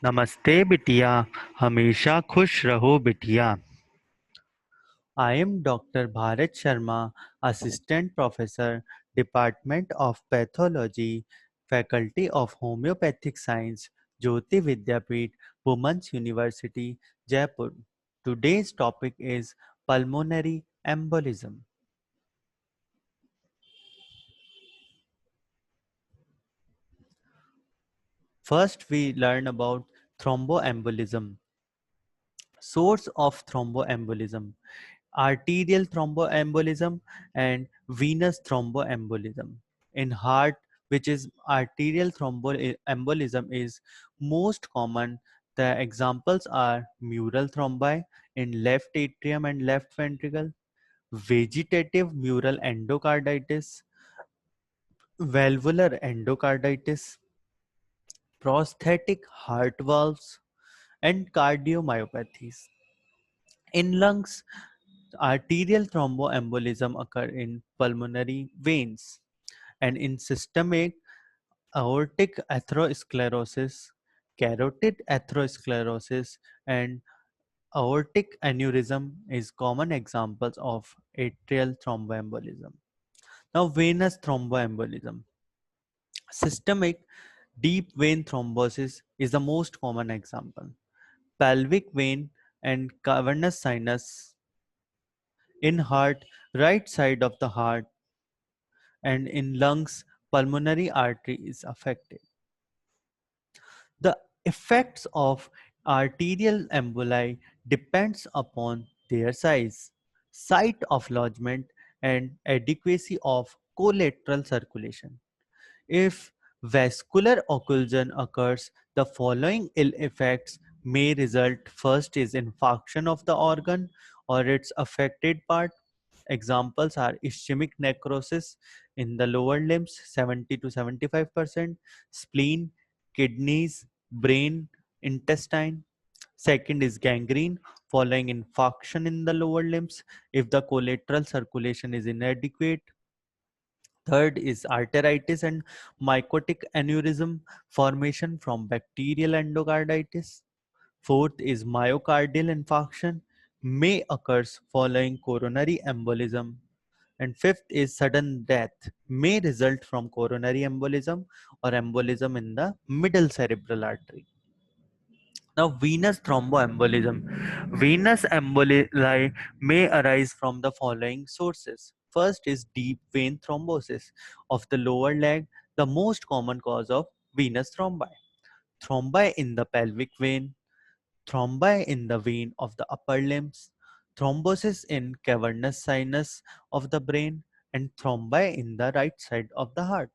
नमस्ते बिटिया, हमेशा खुश रहो बिटिया। I am Dr. Bharat Sharma, Assistant Professor, Department of Pathology, Faculty of Homeopathic Science, Jyoti Vidyapeeth, Women's University, Jaipur. Today's topic is pulmonary embolism. First, we learn about thromboembolism. Source of thromboembolism: arterial thromboembolism and venous thromboembolism. In heart, which is arterial thromboembolism is most common. The examples are mural thrombi in left atrium and left ventricle, vegetative mural endocarditis, valvular endocarditis, prosthetic heart valves, and cardiomyopathies. In lungs, arterial thromboembolism occur in pulmonary veins, and in systemic, aortic atherosclerosis, carotid atherosclerosis, and aortic aneurysm is common examples of atrial thromboembolism. Now, venous thromboembolism. Systemic deep vein thrombosis is the most common example. Pelvic vein and cavernous sinus in heart, right side of the heart, and in lungs, pulmonary artery is affected. The effects of arterial emboli depends upon their size, site of lodgement, and adequacy of collateral circulation. If vascular occlusion occurs, the following ill effects may result. First is infarction of the organ or its affected part. Examples are ischemic necrosis in the lower limbs 70 to 75%, spleen, kidneys, brain, intestine. Second is gangrene following infarction in the lower limbs if the collateral circulation is inadequate. Third is arteritis and mycotic aneurysm formation from bacterial endocarditis. Fourth is myocardial infarction may occurs following coronary embolism. And fifth is sudden death may result from coronary embolism or embolism in the middle cerebral artery. Now, venous thromboembolism. Venous emboli may arise from the following sources. First is deep vein thrombosis of the lower leg, the most common cause of venous thrombi. Thrombi in the pelvic vein, thrombi in the vein of the upper limbs, thrombosis in cavernous sinus of the brain, and thrombi in the right side of the heart.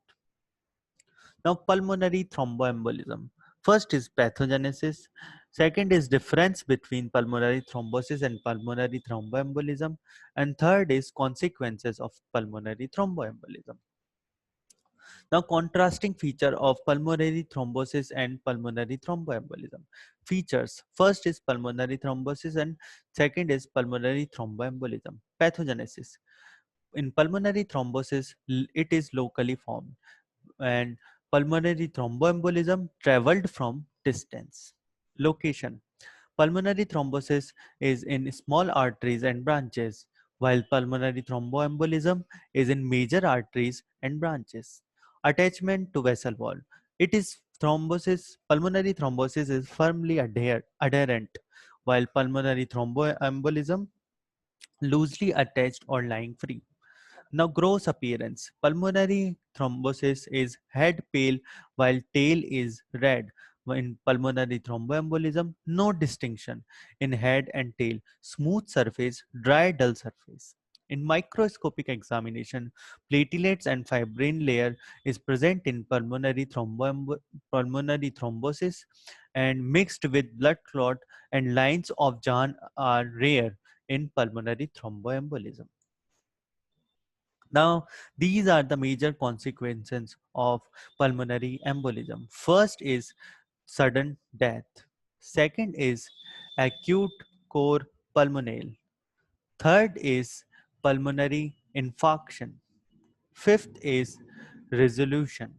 Now, pulmonary thromboembolism. First is pathogenesis. Second is difference between pulmonary thrombosis and pulmonary thromboembolism. And third is consequences of pulmonary thromboembolism. Now, contrasting feature of pulmonary thrombosis and pulmonary thromboembolism. Features. First is pulmonary thrombosis and second is pulmonary thromboembolism. Pathogenesis. In pulmonary thrombosis, it is locally formed and pulmonary thromboembolism traveled from distance. Location. Pulmonary thrombosis is in small arteries and branches, while pulmonary thromboembolism is in major arteries and branches. Attachment to vessel wall. It is pulmonary thrombosis is firmly adherent, while pulmonary thromboembolism loosely attached or lying free. Now, gross appearance. Pulmonary thrombosis is head pale while tail is red. In pulmonary thromboembolism, no distinction in head and tail, smooth surface, dry, dull surface. In microscopic examination, platelets and fibrin layer is present in pulmonary thrombosis and mixed with blood clot and lines of Jahn are rare in pulmonary thromboembolism. Now, these are the major consequences of pulmonary embolism. First is sudden death. Second is acute cor pulmonale. Third is pulmonary infarction. Fifth is resolution.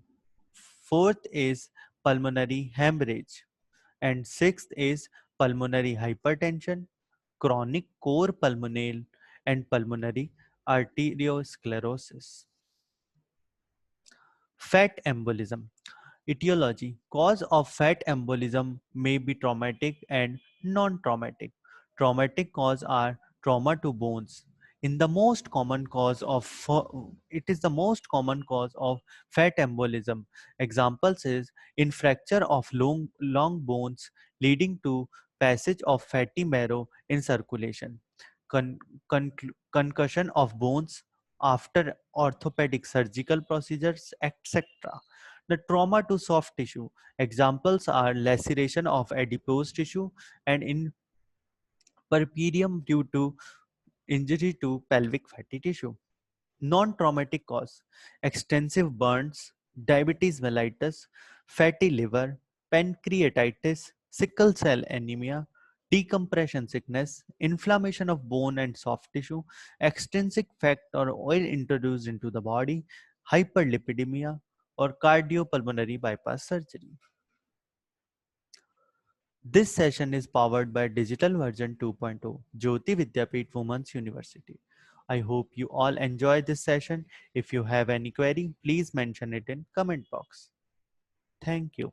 Fourth is pulmonary hemorrhage. And sixth is pulmonary hypertension, chronic core pulmonale, and pulmonary arteriosclerosis. Fat embolism. Etiology. Cause of fat embolism may be traumatic and non-traumatic. Traumatic cause are trauma to bones. In the most common cause of it is the most common cause of fat embolism. Examples is in fracture of long bones leading to passage of fatty marrow in circulation. Con- Concussion of bones after orthopedic surgical procedures, etc. The trauma to soft tissue. Examples are laceration of adipose tissue and in periperium due to injury to pelvic fatty tissue. Non-traumatic cause. Extensive burns, diabetes mellitus, fatty liver, pancreatitis, sickle cell anemia, decompression sickness, inflammation of bone and soft tissue, extrinsic fat or oil introduced into the body, hyperlipidemia, or cardiopulmonary bypass surgery. This session is powered by Digital Version 2.0, Jyoti Vidyapeeth Women's University. I hope you all enjoy this session. If you have any query, please mention it in comment box. Thank you.